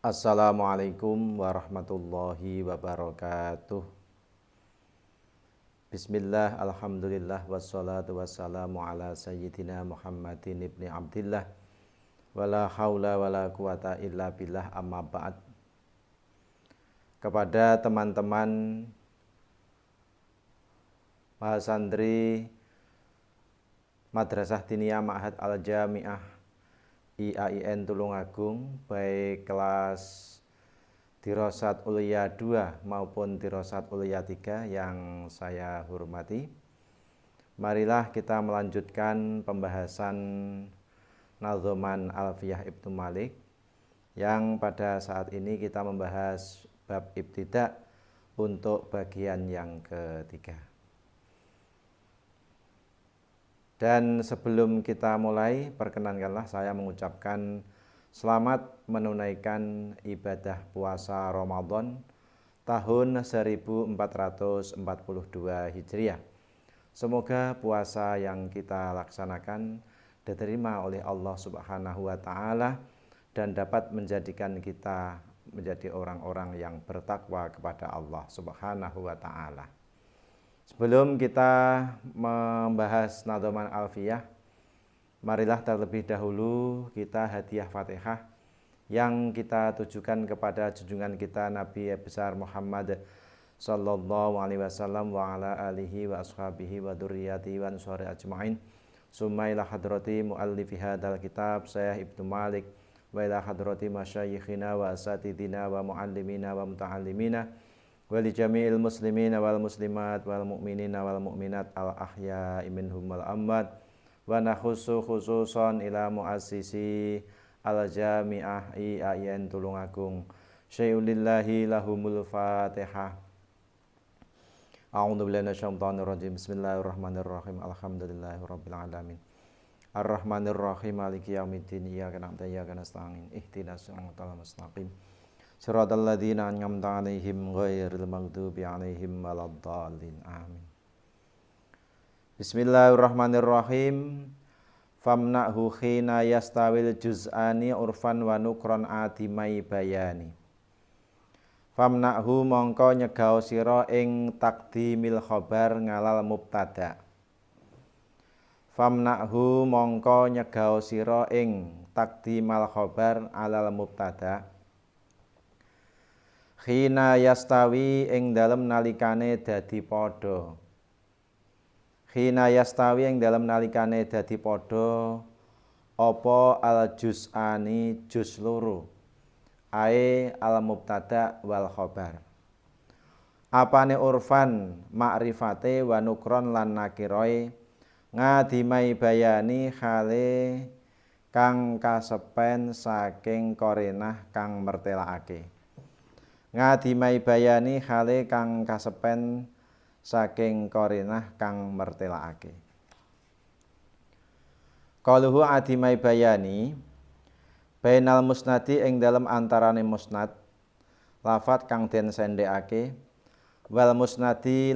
Assalamualaikum warahmatullahi wabarakatuh. Bismillah, alhamdulillah, wassalatu wassalamu ala sayyidina Muhammadin ibni Abdillah. Wala haula wala quwata illa billah, amma ba'd. Kepada teman-teman mahasantri Madrasah Diniyah Ma'had Al-Jami'ah IAIN Tulungagung, baik kelas Dirosat Ulia 2 maupun Dirosat Ulia 3 yang saya hormati. Marilah kita melanjutkan pembahasan Nadzoman Alfiyah Ibnu Malik, yang pada saat ini kita membahas bab ibtida untuk bagian yang ketiga. Dan sebelum kita mulai, perkenankanlah saya mengucapkan selamat menunaikan ibadah puasa Ramadan tahun 1442 Hijriah. Semoga puasa yang kita laksanakan diterima oleh Allah Subhanahu wa Ta'ala dan dapat menjadikan kita menjadi orang-orang yang bertakwa kepada Allah Subhanahu wa Ta'ala. Sebelum kita membahas Nadzoman Alfiyah, marilah terlebih dahulu kita hadiah Fatihah yang kita tujukan kepada junjungan kita Nabi besar Muhammad sallallahu alaihi wasallam wa ala alihi wa ashabihi wa dzurriyyatihi wa ansari ajmain. Summa ila hadrati muallifi hadzal kitab Syekh Ibnu Malik wa ila hadrati masyayikhina wa asatidina wa muallimina wa muta'allimina wa li jami'il muslimina wal muslimat wal mu'minina wal mu'minat al ahya'i minhum wal amwat, wa nakhusu khususan ila muassisi al jami'ah IAIN Tulungagung. Syai'ulillahi lahumul fatihah. A'udzu billahi minasyaitonir rajim. Bismillahirrahmanirrahim. Alhamdulillahi rabbil alamin. Ar-Rahmanir Rahim, Maliki yaumiddin. Iyyaka na'budu wa iyyaka nasta'in. Ihdinas siratal mustaqim. Siratal ladzina an'amta 'alaihim ghairil maghdubi 'alaihim waladdallin. Amin. Bismillahirrahmanirrahim. Famna'hu khina yastawil juz'ani urfan wa nukron adimai bayani. Famna'hu mongko nyegao sira ing takdimil khobar ngalal mubtada. Famna'hu mongko nyegao sira ing takdimal khobar alal mubtada. Khina yastawi ing dalem nalikane dadi padha. Khina yastawi ing dalem nalikane dadi padha apa al juz'ani juz loro. Ae al mubtada wal khobar. Apane urfan makrifate wa nukron lan nakiroe ngadimai bayani khale kang kasepen saking korenah kang mertelakake. Ngadimai bayani khale kang kasepen saking korenah kang mertelakake. Qaluhu adimai bayani bainal musnadi ing dalem antarane musnad lafat kang den sendhekake wal musnadi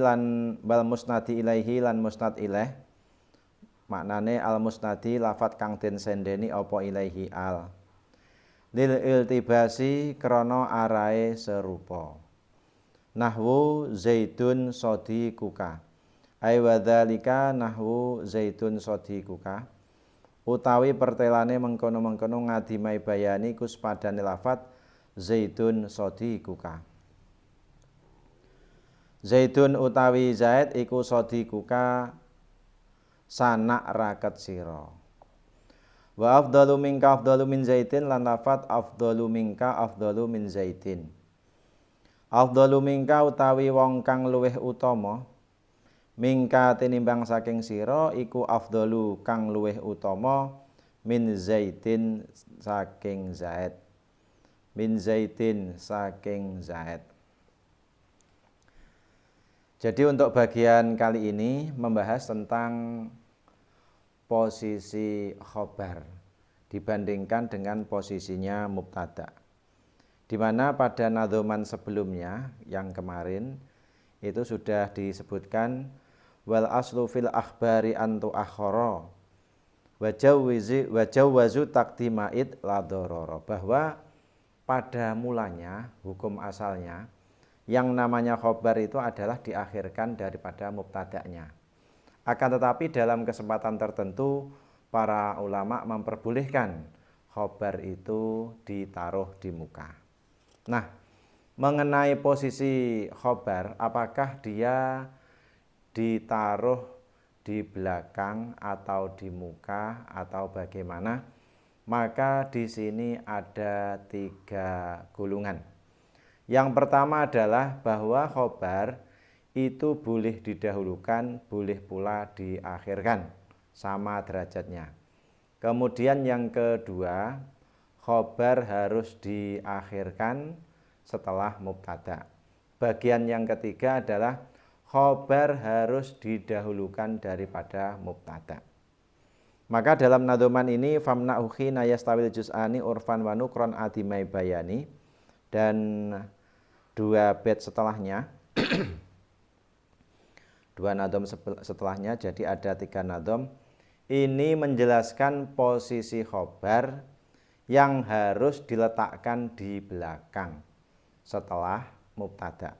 ilaihi lan musnad ilaih. Maknane al musnadi lafat kang den sendeni apa ilaihi al lil iltibasi krana arahe serupa. Nahwu zaidun sadiquka ai wadzalika nahwu zaidun sadiquka, utawi pertelane mengkono-mengkono ngadimai bayani kus padane lafat zaidun sadiquka. Zaidun utawi Zaid iku sadiquka sanak raket sira. Wa afdalu minka afdalu min Zaidin lan lafat afdalu minka afdalu min Zaidin. Afdalu minka utawi wong kang luweh utama, minka tinimbang saking sira iku afdalu kang luweh utama min Zaidin saking Zaid. Min Zaidin saking Zaid. Jadi untuk bagian kali ini membahas tentang posisi khobar dibandingkan dengan posisinya mubtada. Di mana pada nadzoman sebelumnya yang kemarin itu sudah disebutkan wal aslu fil akhbari antu akhara wajawwazu taqdima'id la dharara, bahwa pada mulanya hukum asalnya yang namanya khobar itu adalah diakhirkan daripada mubtada'nya. Akan tetapi dalam kesempatan tertentu para ulama memperbolehkan khobar itu ditaruh di muka. Nah, mengenai posisi khobar, apakah dia ditaruh di belakang atau di muka atau bagaimana? Maka di sini ada 3 golongan. Yang pertama adalah bahwa khobar itu boleh didahulukan, boleh pula diakhirkan, sama derajatnya. Kemudian yang kedua, khobar harus diakhirkan setelah mubtada. Bagian yang ketiga adalah khobar harus didahulukan daripada mubtada. Maka dalam nadhoman ini famna'u khina yastawil juz'ani urfan wa nukron adimai bayani, dan 2 bait setelahnya 2 nadhom setelahnya, jadi ada 3 nadhom. Ini menjelaskan posisi khobar yang harus diletakkan di belakang setelah mubtada.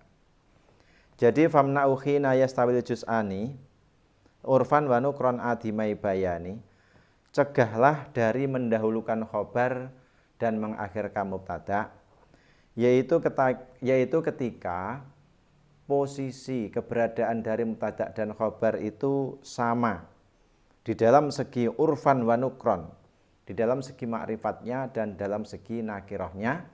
Jadi famna'u khina yastawil juz'ani urfan wa nukron adimai bayani, cegahlah dari mendahulukan khobar dan mengakhirkan mubtada, yaitu ketika posisi keberadaan dari mubtada dan khobar itu sama di dalam segi urfan wa nukron, di dalam segi ma'rifatnya dan dalam segi nakirohnya,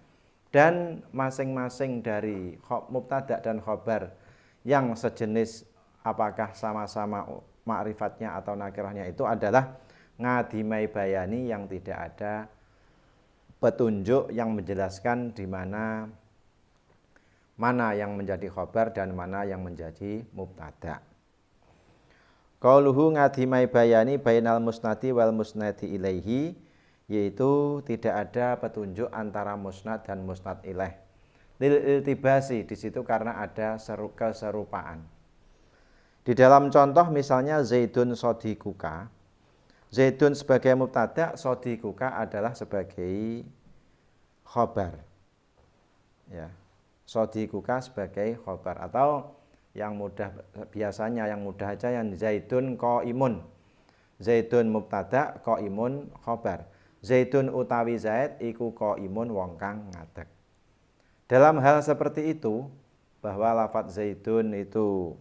dan masing-masing dari mubtada dan khobar yang sejenis apakah sama-sama ma'rifatnya atau nakirohnya itu adalah ngadimai bayani, yang tidak ada petunjuk yang menjelaskan di mana yang menjadi khobar dan mana yang menjadi mubtada. Qauluhu ngadimai bayani bainal musnadi wal musnadi ilaihi, yaitu tidak ada petunjuk antara musnad dan musnad ilaih. Lil iltibasi, di situ karena ada keserupaan. Di dalam contoh misalnya Zaidun sodikuka, Zaidun sebagai mubtada, sodikuka adalah sebagai khobar. Ya, sodikuka sebagai khobar, atau yang mudah biasanya yang mudah aja yang Zaidun qaimun. Zaidun mubtada, qaimun khobar. Zaidun utawi Zaid iku qaimun wong kang ngadeg. Dalam hal seperti itu, bahwa lafadz Zaidun itu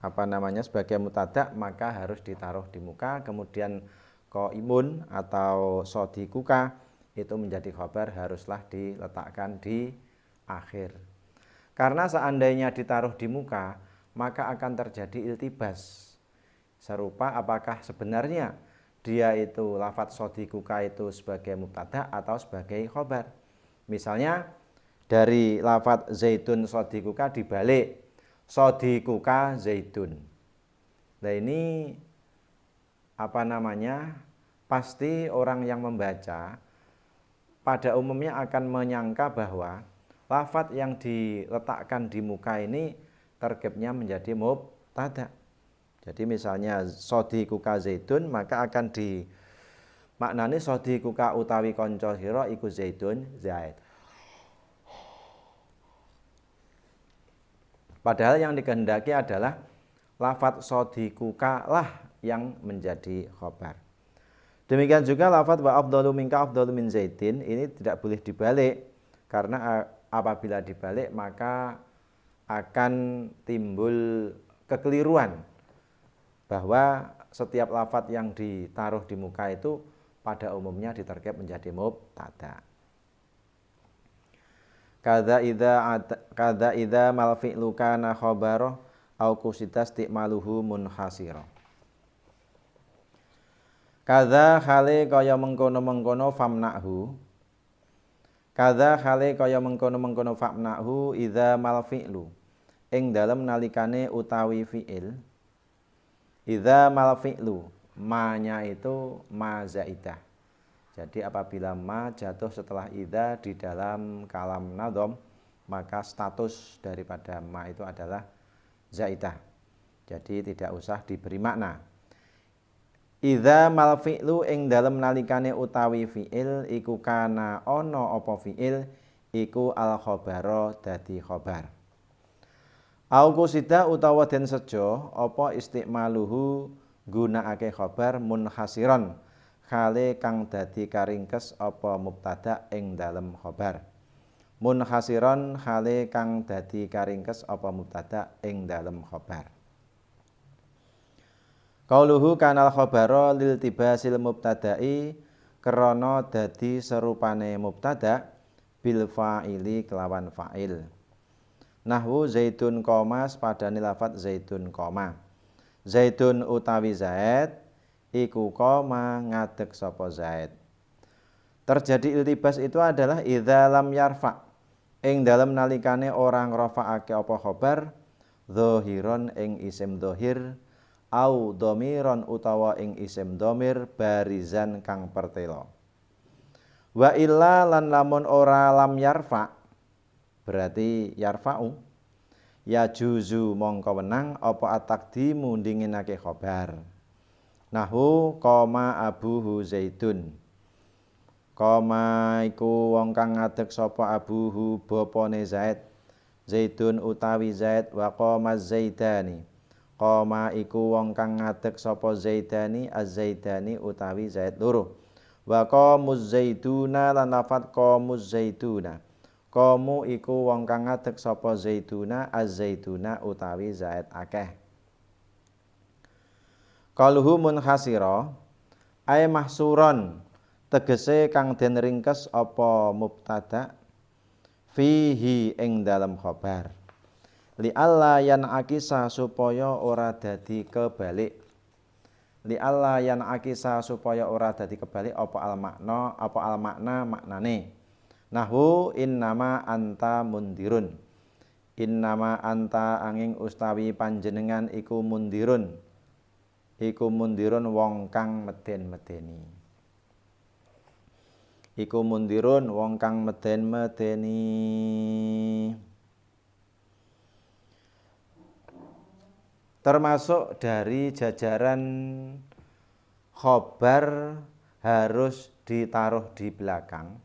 sebagai mubtada, maka harus ditaruh di muka, kemudian qaimun atau sodikuka itu menjadi khobar haruslah diletakkan di akhir. Karena seandainya ditaruh di muka, maka akan terjadi iltibas. Serupa apakah sebenarnya dia itu lafadz sodikuka itu sebagai mubtada atau sebagai khobar. Misalnya dari lafadz Zaidun sodikuka dibalik sodikuka Zaidun. Nah ini pasti orang yang membaca pada umumnya akan menyangka bahwa lafadz yang diletakkan di muka ini terkibnya menjadi mubtada. Jadi misalnya sodikuka Zaidun, maka akan dimaknani sodikuka utawi konco sira iku Zaidun Zaid. Padahal yang dikehendaki adalah lafadz sodikuka lah yang menjadi khobar. Demikian juga lafadz wa afdalu minka afdalu min Zaidin, ini tidak boleh dibalik, karena apabila dibalik maka akan timbul kekeliruan bahwa setiap lafadz yang ditaruh di muka itu pada umumnya diterkib menjadi mubtada. Kadza idza mal fi'lu kana khabara au qusida istimaluhu munhasira. Kadza khale kaya mengkono-mengkono famnahu. Kadza khale kaya mengkono-mengkono famnahu idza mal fi'lu. Ing dalem nalikane utawi fi'il. Idza mal fi'lu, ma-nya itu ma zaidah. Jadi apabila ma jatuh setelah idza di dalam kalam nadhom, maka status daripada ma itu adalah zaidah. Jadi tidak usah diberi makna. Idza mal fi'lu ing dalem nalikane utawi fi'il iku kana ana apa fi'il iku al khabara dadi khabar. Au kusida utawa den sejo apa istimaluhu gunakake khabar munhasiron khale kang dadi karingkes apa mubtada ing dalem khabar. Munhasiron khale kang dadi karingkes apa mubtada ing dalem khabar. Qauluhu kanal khabara lil tibasil mubtada'i krana dadi serupane mubtada bil fa'ili kelawan fa'il. Nahwu zaitun koma padane lafat zaitun koma. Zaitun utawi Zaid iku koma ngadeg sapa Zaid. Terjadi iltibas itu adalah idza lam yarfa ing dalem nalikane orang rafa'ake apa khabar dhahiron ing isim dhahir au dhamiron utawa ing isim dhamir barizan kang pertela. Wa illa lan lamun ora lam yarfa berarti yarfa'u ya juzu mongko wenang apa at-taqdimu ndinginake khabar. Nahu koma abuhu zaitun. Koma iku wong kang ngadeg sapa abuhu bapane Zaid. Zaitun utawi Zaid wa qoma zaidani. Koma iku wong kang ngadeg sapa zaidani az-zaidani utawi Zaid loro. Wa qamuz zaituna lan lafat qamuz zaituna. Qamu iku wong kang ngadeg sapa zaituna az-zaituna utawi Zaid akeh. Qaluhu munhasira ay mahsuron tegese kang den ringkes apa mubtada fihi ing dalam khabar. Li alla yan akisa supaya ora dadi kebalik. Li alla yan akisa supaya ora dadi kebalik apa al makna maknane. Nahwu innama anta mundirun. Innama anta angin ustawi panjenengan iku mundirun. Iku mundirun wong kang meden-medeni. Iku mundirun wong kang meden-medeni. Termasuk dari jajaran khobar harus ditaruh di belakang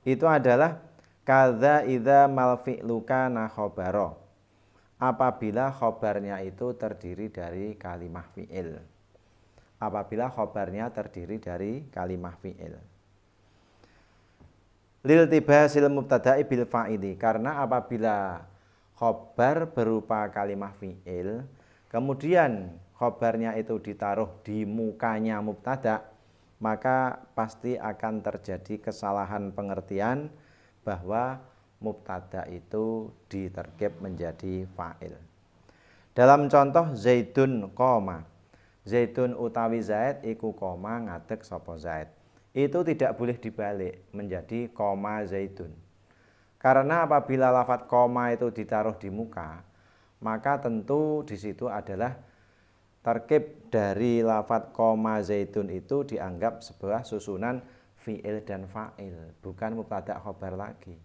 itu adalah kadza idza mal fi'lu kana khabara apabila khobarnya itu terdiri dari kalimah fi'il. Apabila khobarnya terdiri dari kalimah fi'il. Lil tibasil mubtada'i bil fa'ili, karena apabila khobar berupa kalimah fi'il kemudian khobarnya itu ditaruh di mukanya mubtada, maka pasti akan terjadi kesalahan pengertian bahwa mubtada itu diterkib menjadi fa'il. Dalam contoh zaidun qoma, zaidun utawi Zaid iku koma ngadeg sapa Zaid, itu tidak boleh dibalik menjadi koma zaidun. Karena apabila lafadz koma itu ditaruh di muka, maka tentu di situ adalah terkib dari lafadz koma zaitun itu dianggap sebuah susunan fi'il dan fa'il, bukan mubtada khobar lagi.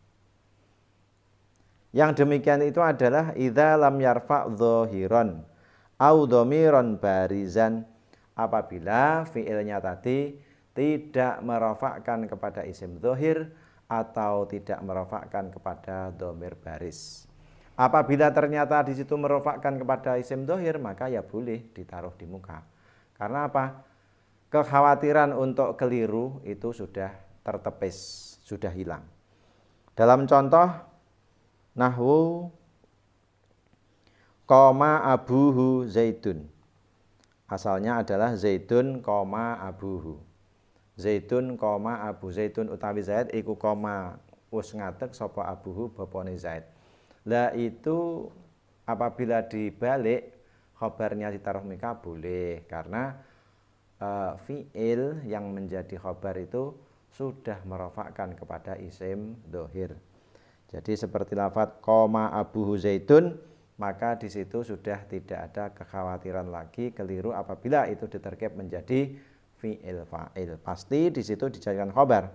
Yang demikian itu adalah idza lam yarfa' dhahiran au dhamiran barizan, apabila fi'ilnya tadi tidak merofakkan kepada isim dhahir atau tidak merofakkan kepada dhamir baris. Apabila ternyata di situ merofakkan kepada isim dhahir, maka ya boleh ditaruh di muka. Karena apa? Kekhawatiran untuk keliru itu sudah tertepis, sudah hilang. Dalam contoh nahwu koma abuhu zaidun. Asalnya adalah zaidun koma abuhu. Zaidun koma abu, zaidun utawi Zaid iku koma wis ngadeg sapa abuhu bapane Zaid. Lah itu apabila dibalik khobarnya ditaruh mika boleh, karena fi'il yang menjadi khobar itu sudah merofakkan kepada isim dhahir. Jadi seperti lafadz koma abuhu zaidun, maka di situ sudah tidak ada kekhawatiran lagi keliru apabila itu diterkib menjadi fi'il fa'il. Pasti di situ dijadikan khobar.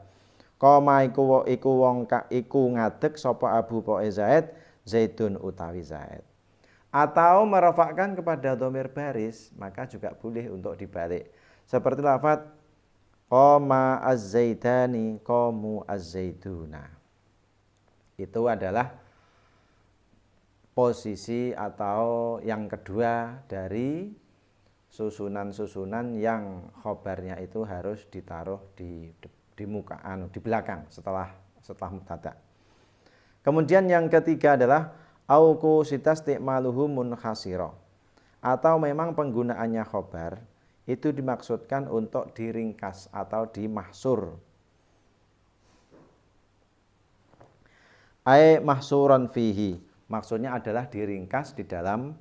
Koma iku wong iku ngadeg sapa abu poe Zaid, zaidun utawi Zaid. Atau merofakkan kepada dhamir baris, maka juga boleh untuk dibalik. Seperti lafaz qama az-zaidani, qamu az-zaiduna. Itu adalah posisi atau yang kedua dari susunan-susunan yang khobarnya itu harus ditaruh di muka, di belakang setelah mubtada. Kemudian yang ketiga adalah auku sitastikmaluhu munkhasira, atau memang penggunaannya khobar itu dimaksudkan untuk diringkas atau dimahsur. Ai mahsuran fihi, maksudnya adalah diringkas di dalam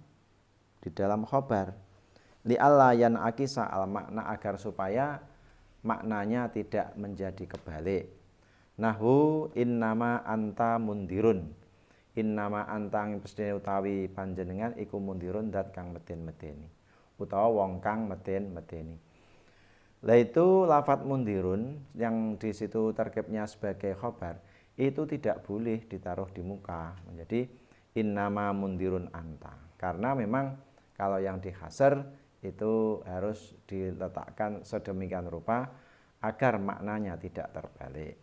khobar. Li'alla yan'akisa al makna, agar supaya maknanya tidak menjadi kebalik. Nahu innama anta mundirun, innama anta pestine utawi panjenengan iku mundirun dat kang meden-medeni, utawa wong kang meden-medeni. Lah itu lafadz mundirun yang di situ terkibnya sebagai khobar itu tidak boleh ditaruh di muka menjadi innama mundirun anta, karena memang kalau yang dihasr itu harus diletakkan sedemikian rupa agar maknanya tidak terbalik.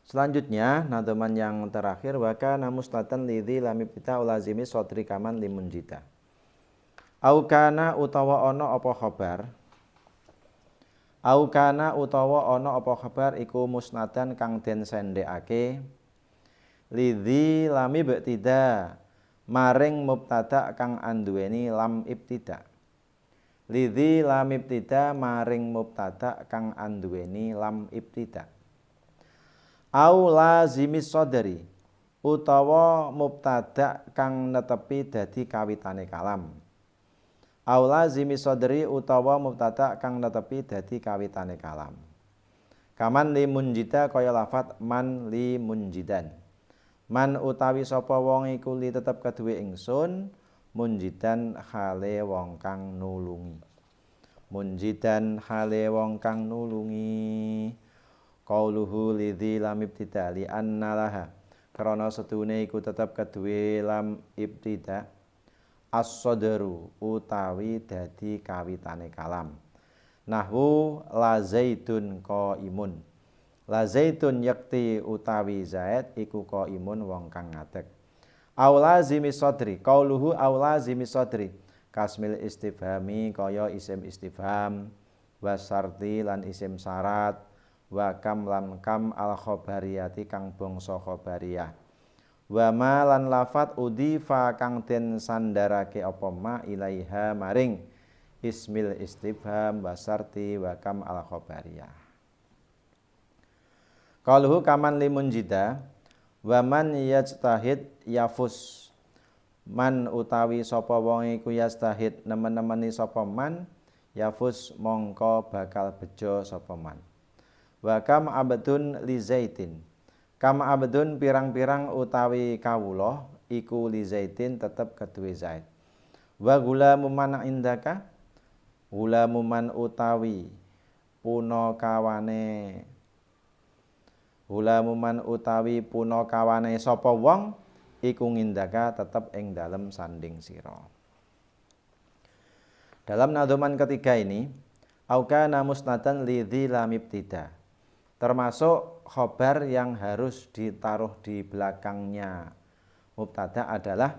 Selanjutnya nadhaman yang terakhir, wa kana mustatan lidzi lam ibtita ulazimi sodri kaman limunjita. Au kana utawa ana apa khabar, au kana utawa ana apa khabar iku musnadan kang den sendhekake lidzi lam ibtida maring mubtada kang anduweni lam ibtida. Lidzi lam ibtida maring mubtada kang anduweni lam ibtida. Au lazimis sodri utawa mubtada kang netepi dadi kawitane kalam. Au lazimis sodri utawa mubtada kang netepi dadi kawitane kalam. Kaman limunjida kaya lafat man limunjidan. Man utawi sapa wong iku li tetep keduwe ingsun munjidan hale wong kang nulungi. Munjidan hale wong kang nulungi. Qauluhu lidzi lam ibtida li annalaha, karena sedune iku tetep keduwe lam ibtida as-sadru utawi dadi kawitane kalam. Nahwu la zaidun qaimun, la zaidun yakti utawi zaid iku qaimun wong kang ngadeg. Au lazimi sadri, qauluhu au lazimi sadri kasmil istifhami kaya isim istifham, wasarti lan isim syarat, wa kam lan kam al khobariyati kang bangsa khobariyah, wa ma lan lafat udhifa kang den sandarake apa ma ilaiha maring ismil istifham wasarti wa kam al khobariyah. Qaluhu kaman limunjida wa man yajtahid yafus, man utawi sapa wong iku yastahid nemen-nemeni sapa man yafus mongko bakal bejo sapa man. Wa kam abdun li zaitin, kam abdun pirang-pirang utawi kawula iku li zaitin tetep keduwe zaid. Wa gulamu man indaka, gulamu man utawi punakawane, gulamu man utawi punakawane sapa wong iku ngindaka tetep ing dalem sanding sira. Dalam nadhaman ketiga ini auka musnadan lidzi lam ibtida, termasuk khobar yang harus ditaruh di belakangnya mubtada adalah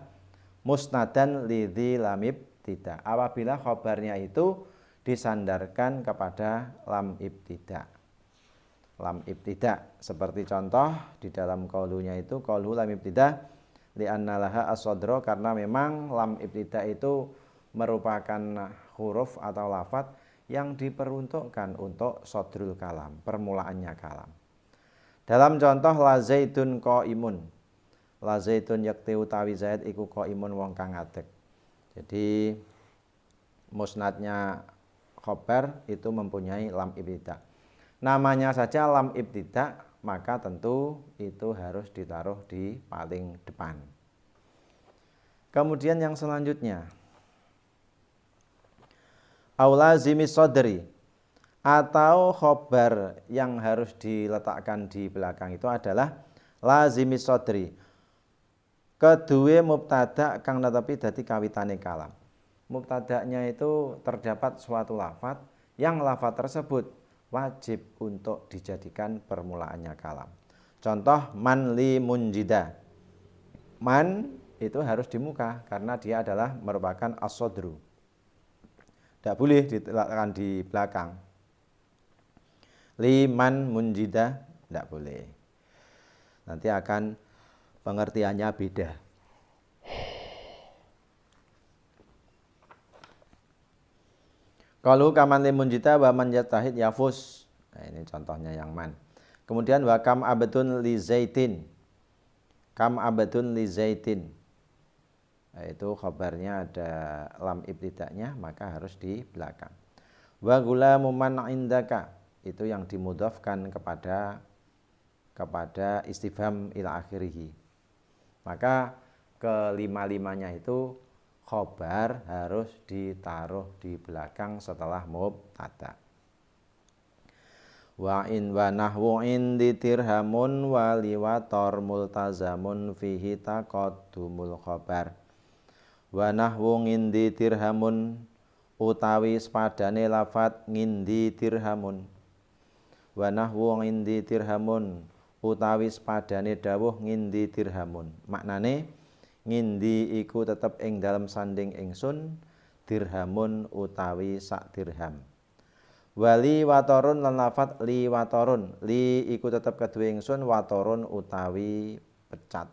musnadan lidzi lam ibtida, apabila khobarnya itu disandarkan kepada lam ibtida. Lam ibtida seperti contoh di dalam qaulunya itu qaulu lam ibtida li annalaha as-sadra, karena memang lam ibtida itu merupakan huruf atau lafadz yang diperuntukkan untuk sodrul kalam, permulaannya kalam. Dalam contoh la zaidun qaimun, la zaidun yakti utawi zaid iku qaimun wong kang ngadeg. Jadi musnadnya khobar itu mempunyai lam ibtida. Namanya saja lam ibtida, maka tentu itu harus ditaruh di paling depan. Kemudian yang selanjutnya aulazimi sodri, atau khobar yang harus diletakkan di belakang itu adalah lazimi sodri, kedua mubtada kang netepi dadi kawitane kalam. mubtada'nya itu terdapat suatu lafadz yang lafadz tersebut wajib untuk dijadikan permulaannya kalam. Contoh man li munjida. Man itu harus di muka karena dia adalah merupakan as-sodru. Tidak boleh diletakkan di belakang. Liman munjida tidak boleh. Nanti akan pengertiannya beda. Kalau kaman limunjita wa man yatahid yafus. Nah, ini contohnya yang man. Kemudian wa kam abdun li zaitin. Kam abdun li zaitin. Nah, itu khabarnya ada lam ibtida'nya, maka harus di belakang. Wa gulamu man indaka. Itu yang dimudhafkan kepada istifham ila akhirih. Maka kelima-limanya itu khobar harus ditaruh di belakang setelah mubtada. Wa in wa nahwu indi dirhamun wa liwator multazamun fihi taqaddumul khobar. Wa nahwu indi dirhamun utawi sepadane lafat ngindi dirhamun. Wa nahwu indi dirhamun utawi sepadane dawuh ngindi dirhamun. Maknane ngindi iku tetep ing dalam sanding ingsun dirhamun utawi sak dirham. Wali watorun lan lafat li watorun. Li iku tetep kedue ingsun watorun utawi pecat.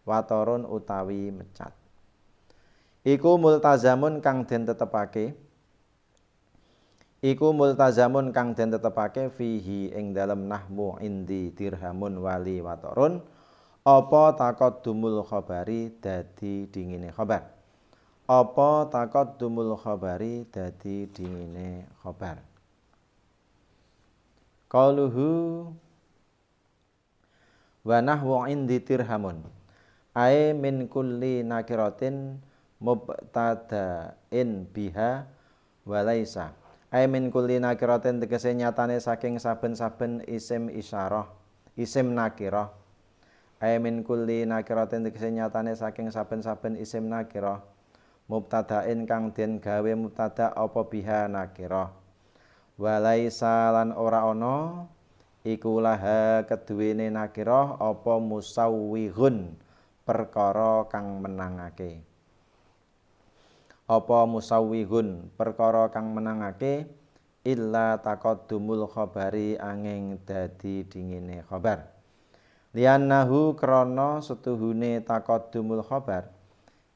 Watorun utawi mecat. Iku multazamun kang den tetepake. Iku multazamun kang den tetepake fihi ing dalam nahmu indi dirhamun wali watorun. Apa taqaddumul khabari dadi dingine khabar. Apa taqaddumul khabari dadi dingine khabar. Qauluhu wa nahwu indi dirhamun. Ai min kulli nakiratin mubtada'in biha walaisa. Ai min kulli nakiratin tegese nyatane saking saben-saben isim isyarah, isim nakirah. Ai min kulli nakiratin tegese nyatane saking saben-saben isim nakirah mubtada'in kang den gawe mubtada apa biha nakirah walaisa lan ora ana iku laha keduwene nakirah apa musawwihun perkara kang menangake apa musawwihun perkara kang menangake illa taqaddumul khabari angin dadi dingine khabar. Liannahu krana setuhune taqaddumul khabar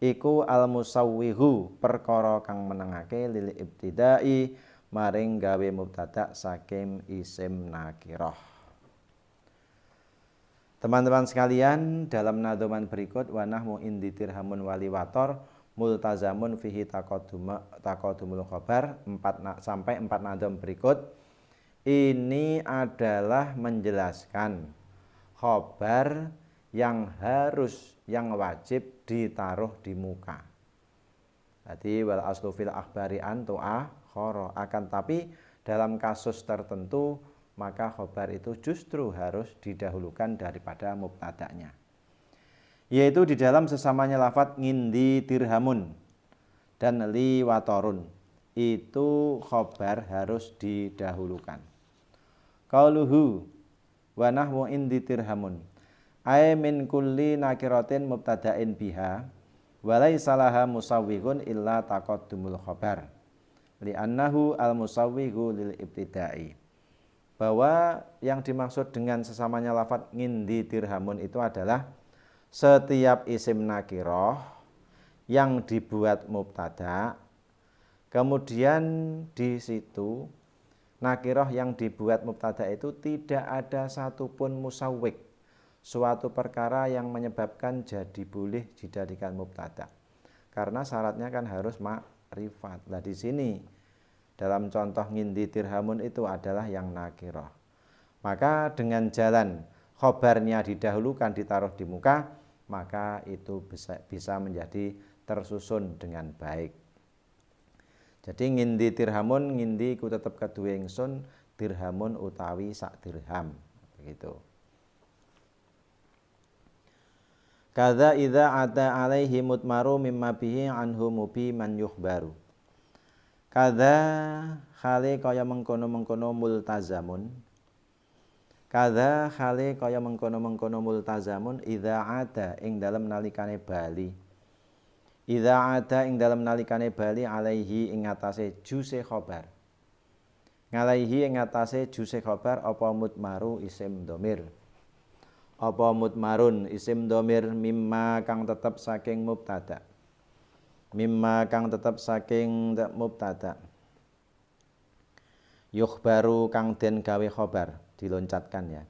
iku al musawwihu perkara kang menengake lil ibtidai maring gawe mubtada saking isim nakirah. Teman-teman sekalian, dalam nadhoman berikut wa nahmu indi dirhamun wali wator multazamun fihi taqaddumul khabar 4 sampai 4 nadhom berikut ini adalah menjelaskan khobar yang harus, yang wajib ditaruh di muka. Jadi wal aslu fil akhbari an tu'akhara. Akan tapi dalam kasus tertentu maka khobar itu justru harus didahulukan daripada mubtada'nya. Yaitu di dalam sesamanya lafadz ngindi dirhamun dan li watorun. Itu khobar harus didahulukan. Qauluhu wa nahwu indi dirhamun ay min kulli nakiratin mubtada'in biha wa laisa laha musawwighun illa taqaddumul khabar li'annahu al musawwighu lil ibtida'i. Bahwa yang dimaksud dengan sesamanya lafadz ngindi dirhamun itu adalah setiap isim nakirah yang dibuat mubtada, kemudian di situ nakirah yang dibuat mubtada itu tidak ada satupun musawwik, suatu perkara yang menyebabkan jadi boleh dijadikan mubtada. Karena syaratnya kan harus makrifat. Nah di sini dalam contoh ngindi dirhamun itu adalah yang nakirah. Maka dengan jalan khobarnya didahulukan ditaruh di muka, maka itu bisa menjadi tersusun dengan baik. Jadi ngindi dirhamun, ngindi ku tetep kedue ingsun, dirhamun utawi sak dirham. Begitu. Kadza idza ata alaihi mutmaru mimma bihi anhu mubi man yukhbaru. Kadza khale kaya mengkono-mengkono multazamun. Kadza khale kaya mengkono-mengkono multazamun idza ada ing dalem nalikane bali. Idza ada ing dalem nalikane bali alaihi ing atase juse khobar. Ngalaihi ing atase juse khobar apa mutmaru isim dhamir. Apa mutmarun isim dhamir mimma kang tetep saking mubtada. Mimma kang tetep saking mubtada. Yukhbaru kang den gawe khobar, diloncatkan ya.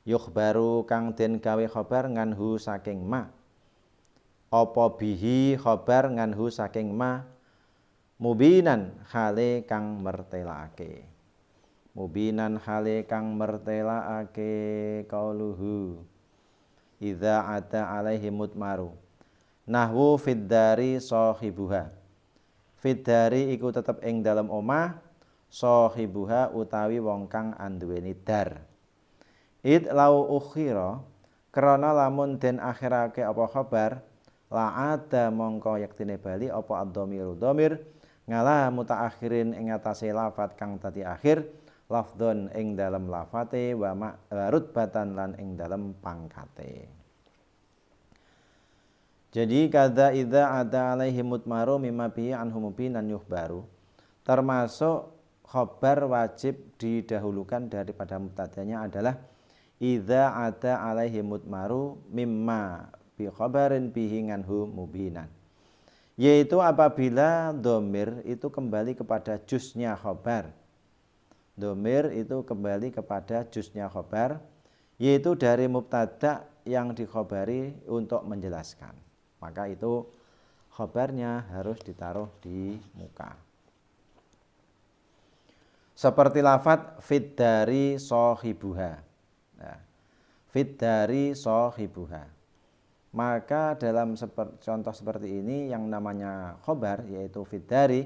Yukhbaru kang den gawe khobar nganhu saking ma. Apa bihi khobar nganhu saking ma mubinan khale kang mertelake. Mubinan khale kang mertelake qauluhu idza ata alaihi mutmaru. Nahwu fiddari sahibuha. Fiddari iku tetep ing dalem omah, sahibuha utawi wong kang anduweni dar. Id lau ukhira krana lamun den akhirake apa khabar la ada mongko yektine bali apa ad-dhamiru dhamir ngala mutaakhirin ing atase lafat kang dadi akhir lafdhon ing dalem lafate wa rutbatan lan ing dalem pangkate. Jadi kadza idza ada alaihi mutmaru mimma bihi anhu mubinan yukhbaru termasuk khabar wajib didahulukan daripada mubtadanya adalah idza ada alaihi mutmaru mimma bi khabarin bihi anhu mubinan, yaitu apabila dhamir itu kembali kepada juznya khabar. Dhamir itu kembali kepada juznya khabar, yaitu dari mubtada yang dikhobari untuk menjelaskan. Maka itu khabarnya harus ditaruh di muka. Seperti lafadz fiddari sahibuha. Nah, fiddari sahibuha. Maka dalam contoh seperti ini yang namanya khobar yaitu fiddari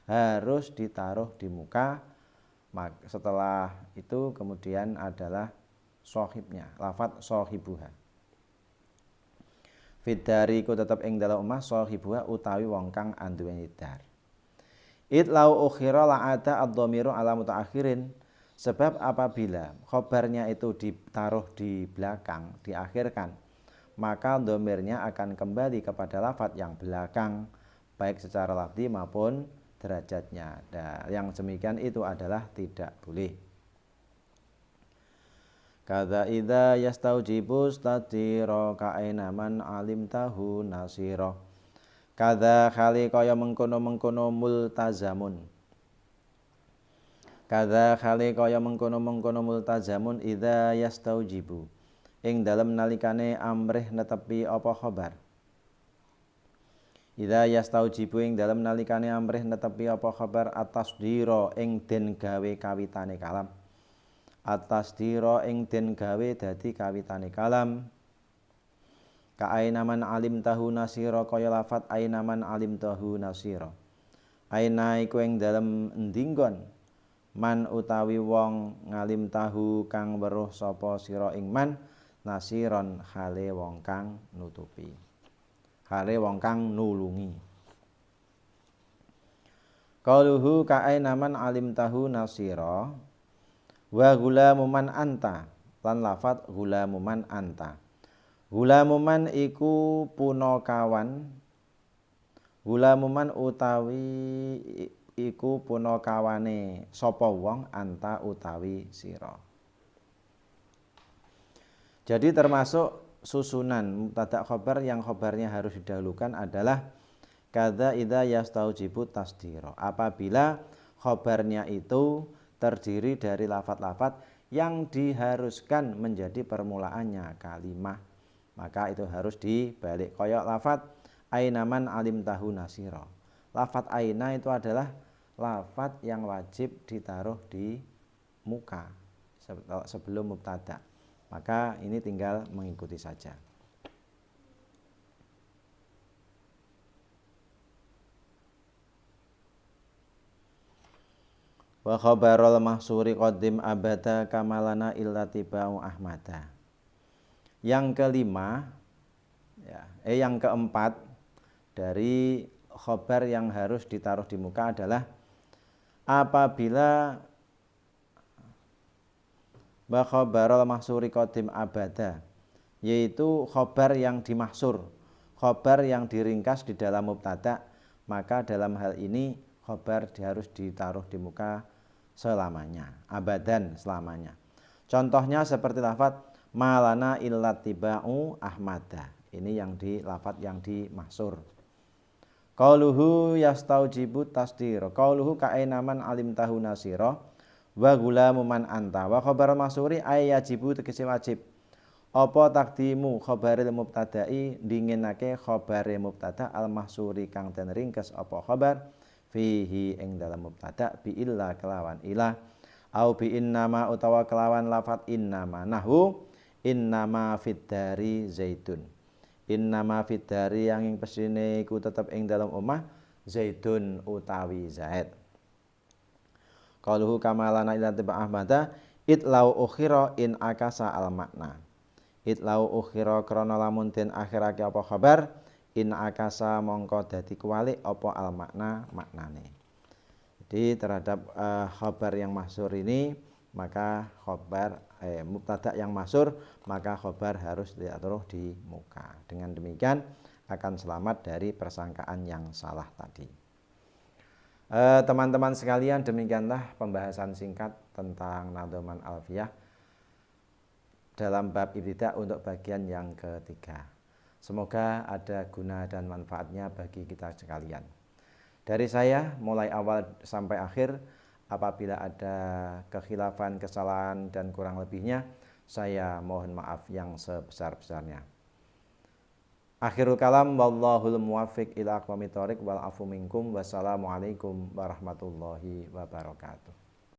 harus ditaruh di muka. Setelah itu kemudian adalah sohibnya, lafadz sohibuha. Fiddari ku tetap ing dalam omah sohibuha utawi wong kang anduweni dar. Id lau ukhira la ada ad-dhamiru ala mutaakhirin. Sebab apabila khobarnya itu ditaruh di belakang, diakhirkan, maka dhamirnya akan kembali kepada lafadz yang belakang, baik secara lafzi maupun derajatnya. Nah, yang demikian itu adalah tidak boleh. Kadza idza yastaujibu statira ka'aina man alimtahu nasira. Kadza khali kaya mengkono-mengkono multazamun. Kadza khali kaya mengkono-mengkono multazamun idza yastaujibu. Ing dalem nalikane amrih netepi apa khabar. Idza yastaujibu ing dalem nalikane amrih netepi apa khabar atasdira ing den gawe kawitane kalam. Atasdira ing den gawe dadi kawitane kalam. Ka ainaman alim tahu nasira kaya lafat ainaman alim tahu nasira. Aina iku ing dalem endinggon man utawi wong ngalim tahu kang weruh sapa sira ing man nasiron khale wong kang nutupi. Hale wong kang nulungi. Qauluhu ka'ainaman alimtahu nasira wa gulamuman anta lan lafadz gulamuman anta. Gulamuman iku punakawan. Gulamuman utawi iku punakawane sapa wong anta utawi sira. Jadi termasuk susunan mubtada khobar yang khobarnya harus didahulukan adalah kadza idza yastaujibu tasdira. Apabila khobarnya itu terdiri dari lafadz-lafadz yang diharuskan menjadi permulaannya kalimah, maka itu harus dibalik. Koyok lafadz ainaman alim tahu nasira. Lafadz aina itu adalah lafadz yang wajib ditaruh di muka sebelum mubtada. Maka ini tinggal mengikuti saja. Wa khabarul mahsuri qadim abada kamalana illa tibau ahmada. Yang kelima, Ya, yang keempat dari khobar yang harus ditaruh di muka adalah apabila khobarul mahsuri qadim abada, yaitu khobar yang dimahsur, khobar yang diringkas di dalam mubtada, maka dalam hal ini khobar harus ditaruh di muka selamanya, abadan, selamanya. Contohnya seperti lafadz malana illatiba'u ahmada, ini yang di lafadz yang dimahsur. Qauluhu yastaujibu tasdira, qauluhu ka'ainaman alim tahu nasira wa gulamu man anta, wa khabar mahsuri ay yajibu tegese wajib apa takdimu khabaril mubtada'i dinginake khabare mubtada al mahsuri kang den ringkes apa khabar fihi ing dalam mubtada bi illa kelawan ila au bi innama utawa kelawan lafat innama nahu innama fid dari zaitun, innama fid dari yang ing pesine iku tetep ing dalam omah zaitun utawi zaid. Qaluhu kamalana ila tiba ahmada itlau ukhira in akasa al makna, itlau ukhira krana lamun den akhirake apa khabar in akasa mongko dadi kuwalik apa al makna maknane. Jadi terhadap khabar yang mahsur ini maka khabar mubtada yang mahsur maka khabar harus ditaruh di muka. Dengan demikian akan selamat dari persangkaan yang salah tadi. Teman-teman sekalian, demikianlah pembahasan singkat tentang Nadhoman Alfiyah dalam bab ibtidah untuk bagian yang ketiga. Semoga ada guna dan manfaatnya bagi kita sekalian. Dari saya mulai awal sampai akhir, apabila ada kekhilafan, kesalahan dan kurang lebihnya, saya mohon maaf yang sebesar-besarnya. Akhirul kalam wallahul muwaffiq ila aqwamit thoriq wal afu minkum wassalamualaikum warahmatullahi wabarakatuh.